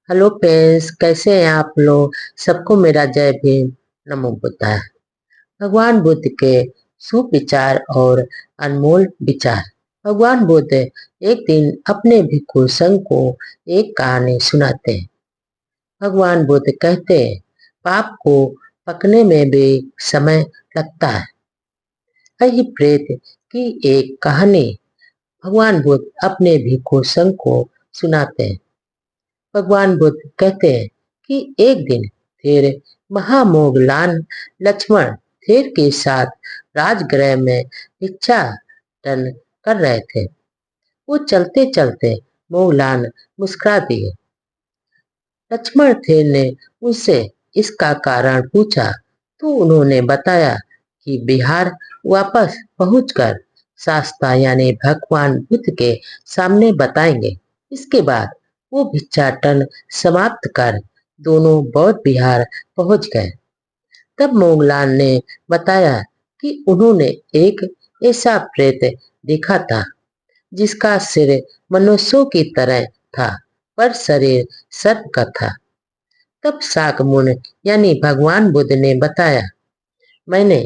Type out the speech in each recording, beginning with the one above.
Hello friends, कैसे हैं आप लोग। सबको मेरा जय भीम। नमो बुद्धाय। भगवान बुद्ध के शुभ विचार और अनमोल विचार। भगवान बुद्ध एक दिन अपने भिक्षु संघ को एक कहानी सुनाते हैं। भगवान बुद्ध कहते हैं, पाप को पकने में भी समय लगता है। यही प्रेत की एक कहानी भगवान बुद्ध अपने भिक्षु संघ को सुनाते हैं। भगवान बुद्ध कहते हैं कि एक दिन फिर महामोगलान लक्ष्मण थेर के साथ राजगृह में भिक्षाटन कर रहे थे। वो चलते चलते मोगलान मुस्कुरा दिए। लक्ष्मण थेर ने उनसे इसका कारण पूछा तो उन्होंने बताया कि बिहार वापस पहुंचकर शास्ता यानी भगवान बुद्ध के सामने बताएंगे। इसके बाद वो भिक्षाटन समाप्त कर दोनों बौद्ध विहार पहुंच गए। तब मोगलान ने बताया कि उन्होंने एक ऐसा प्रेत देखा था जिसका सिर मनुष्यों की तरह था पर शरीर सर्प का था। तब शाकमुनि यानी भगवान बुद्ध ने बताया, मैंने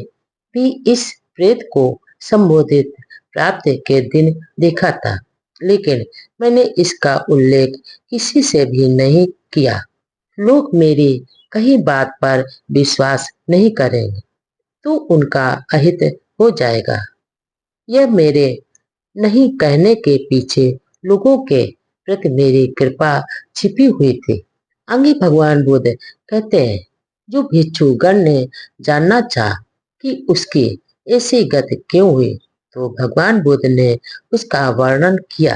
भी इस प्रेत को संबोधित प्राप्ति के दिन देखा था, लेकिन मैंने इसका उल्लेख किसी से भी नहीं किया। लोग मेरी कही बात पर विश्वास नहीं करेंगे तो उनका अहित हो जाएगा। यह मेरे नहीं कहने के पीछे लोगों के प्रति मेरी कृपा छिपी हुई थी। आगे भगवान बुद्ध कहते हैं, जो भिक्षुगण ने जानना चाहा कि उसकी ऐसी गति क्यों हुई तो भगवान बुद्ध ने उसका वर्णन किया।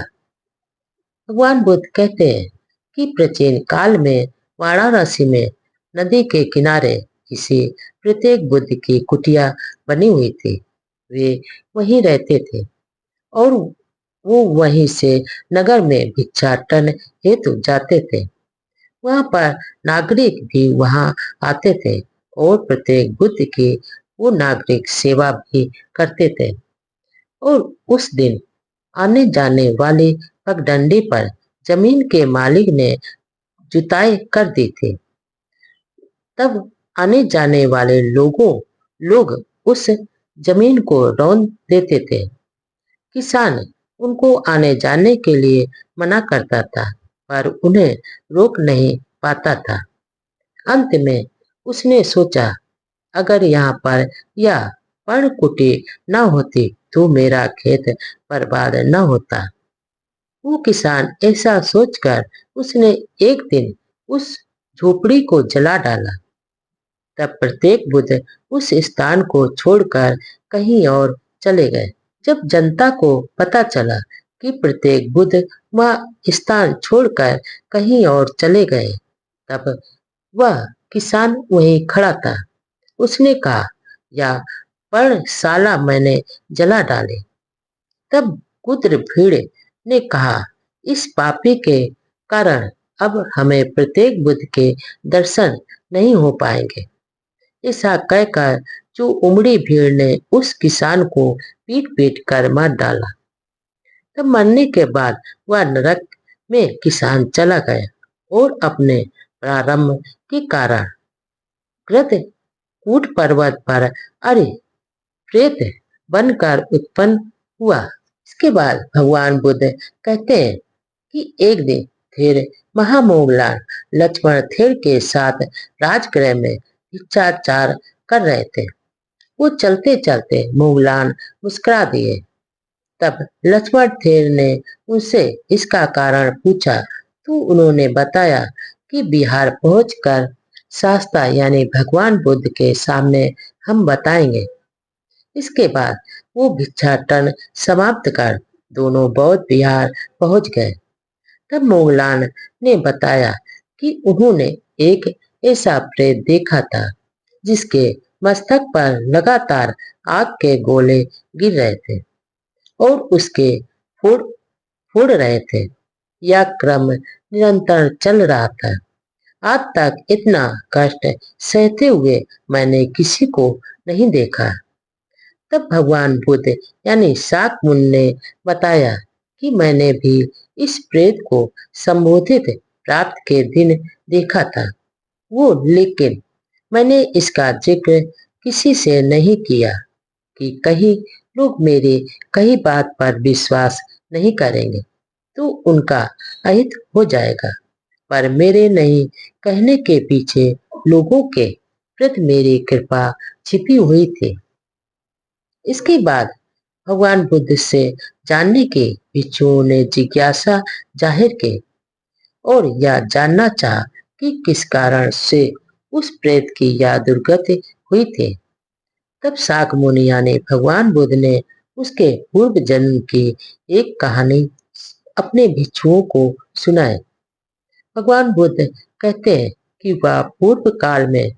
भगवान बुद्ध कहते हैं कि प्राचीन काल में वाराणसी में नदी के किनारे किसी प्रत्येक बुद्ध की कुटिया बनी हुई थी। वे वहीं रहते थे और वो वहीं से नगर में भिक्षाटन हेतु जाते थे। वहां पर नागरिक भी वहां आते थे और प्रत्येक बुद्ध की वो नागरिक सेवा भी करते थे। और उस दिन आने जाने वाली पगडंडी पर जमीन के मालिक ने जुताई कर दी थी। तब आने जाने वाले लोग उस जमीन को रौंद देते थे। किसान उनको आने जाने के लिए मना करता था पर उन्हें रोक नहीं पाता था। अंत में उसने सोचा, अगर यहाँ पर यह पर्णकुटी न होती तो मेरा खेत बर्बाद न होता। वो किसान ऐसा सोचकर उसने एक दिन उस झोपड़ी को जला डाला। तब प्रत्येक बुद्ध उस स्थान को छोड़कर कहीं और चले गए। जब जनता को पता चला कि प्रत्येक बुद्ध वह स्थान छोड़कर कहीं और चले गए, तब वह किसान वहीं खड़ा था। उसने कहा, यह पर्णशाला मैंने जला डाली। तब कुत्र भीड़ ने कहा, इस पापी के कारण अब हमें प्रत्येक बुद्ध के दर्शन नहीं हो पाएंगे। ऐसा कहकर जो उमड़ी भीड़ ने उस किसान को पीट पीट कर मार डाला। तब मरने के बाद वह नरक में किसान चला गया और अपने प्रारंभ के कारण कृत कूट पर्वत पर अरे प्रेत बनकर उत्पन्न हुआ। इसके बाद भगवान बुद्ध कहते हैं कि एक दिन फिर महामोगलान लक्ष्मण थेर के साथ राजगृह में भिक्षाचार कर रहे थे। वो चलते चलते मोगलान मुस्कुरा दिए। तब लक्ष्मण थेर ने उनसे इसका कारण पूछा तो उन्होंने बताया कि बिहार पहुंचकर शास्ता यानी भगवान बुद्ध के सामने हम बताएंगे। इसके बाद वो भिक्षाटन समाप्त कर दोनों बौद्ध विहार पहुंच गए। तब मोगलान ने बताया कि उन्होंने एक ऐसा प्रेत देखा था जिसके मस्तक पर लगातार आग के गोले गिर रहे थे और उसके फोड़ फोड़ रहे थे। यह क्रम निरंतर चल रहा था। आज तक इतना कष्ट सहते हुए मैंने किसी को नहीं देखा। तब भगवान बुद्ध यानी शाकमुनि ने बताया कि मैंने भी इस प्रेत को संबोधित प्राप्त के दिन देखा था वो, लेकिन मैंने इसका जिक्र किसी से नहीं किया कि कहीं लोग मेरे कही बात पर विश्वास नहीं करेंगे तो उनका अहित हो जाएगा। पर मेरे नहीं कहने के पीछे लोगों के प्रति मेरी कृपा छिपी हुई थी। इसके बाद भगवान बुद्ध से जानने के भिक्षुओं ने जिज्ञासा जाहिर की और यह जानना चाहा कि किस कारण से उस प्रेत की यह दुर्गति हुई थी। तब शाक मुनिया ने भगवान बुद्ध ने उसके पूर्व जन्म की एक कहानी अपने भिक्षुओं को सुनाई। भगवान बुद्ध कहते हैं कि वह पूर्व काल में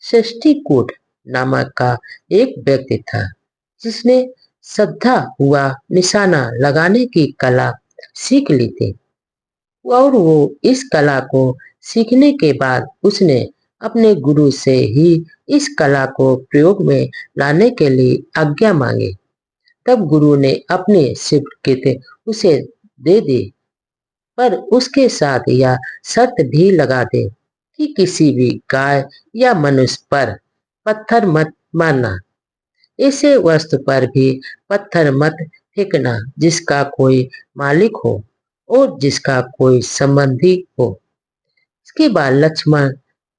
षष्ठीकूट नामक का एक व्यक्ति था जिसने श्रद्धा हुआ निशाना लगाने की कला सीख ली थी और वो इस कला को सीखने के बाद उसने अपने गुरु से ही इस कला को प्रयोग में लाने के लिए आज्ञा मांगी। तब गुरु ने अपनी स्वीकृति उसे दे दी, पर उसके साथ यह शर्त भी लगा दे कि किसी भी गाय या मनुष्य पर पत्थर मत मारना। ऐसे वस्तु पर भी पत्थर मत फेंकना जिसका कोई मालिक हो और जिसका कोई संबंधी हो। इसके बाद लक्ष्मण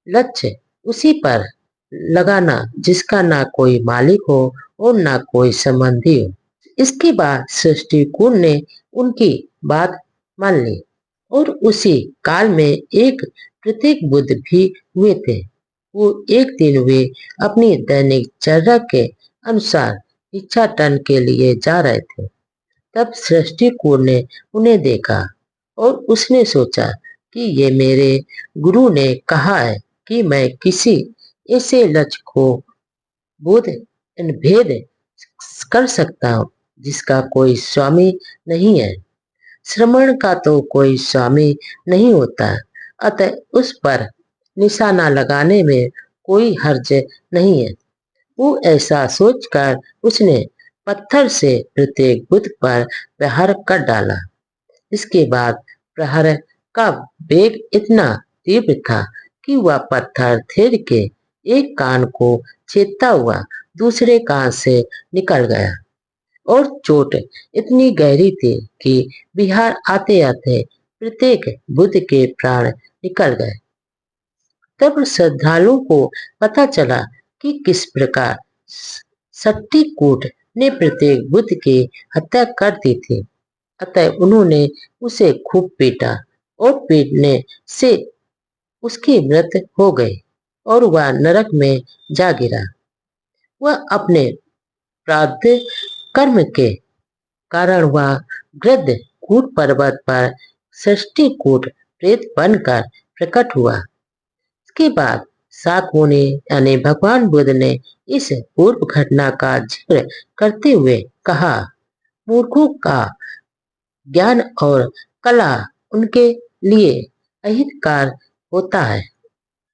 लक्ष्य उसी पर लगाना जिसका ना कोई मालिक हो और ना कोई संबंधी हो। इसके बाद सृष्टिकूट ने उनकी बात मान ली और उसी काल में एक प्रत्येक बुद्ध भी हुए थे। वो एक दिन वे अपनी दैनिक चर्या के अनुसार भिक्षाटन के लिए जा रहे थे। तब सृष्टिकूट ने उन्हें देखा और उसने सोचा कि ये मेरे गुरु ने कहा है कि मैं किसी ऐसे लक्ष्य को बोध भेद कर सकता हूँ जिसका कोई स्वामी नहीं है। श्रमण का तो कोई स्वामी नहीं होता, अतः उस पर निशाना लगाने में कोई हर्ज नहीं है। वो ऐसा सोचकर उसने पत्थर से प्रत्येक बुद्ध पर प्रहार कर डाला। इसके बाद प्रहार का वेग इतना तीव्र था कि वह पत्थर थेर के एक कान को छेदता हुआ दूसरे कान से निकल गया और चोट इतनी गहरी थी कि बिहार आते आते प्रत्येक बुद्ध के प्राण निकल गए। तब श्रद्धालुओं को पता चला कि किस प्रकार सट्टीकूट ने प्रत्येक बुद्ध की हत्या कर दी थी। अतः उन्होंने उसे खूब पीटा और पीटने से उसकी मृत्यु हो गई और वह नरक में जा गिरा। वह अपने प्रारब्ध कर्म के कारण वह गृध्र कूट पर्वत पर षष्ठीकूट प्रेत बनकर प्रकट हुआ। इसके बाद शाक मुनि यानी भगवान बुद्ध ने इस पूर्व घटना का जिक्र करते हुए कहा, मूर्खों का ज्ञान और कला उनके लिए अहितकार होता है।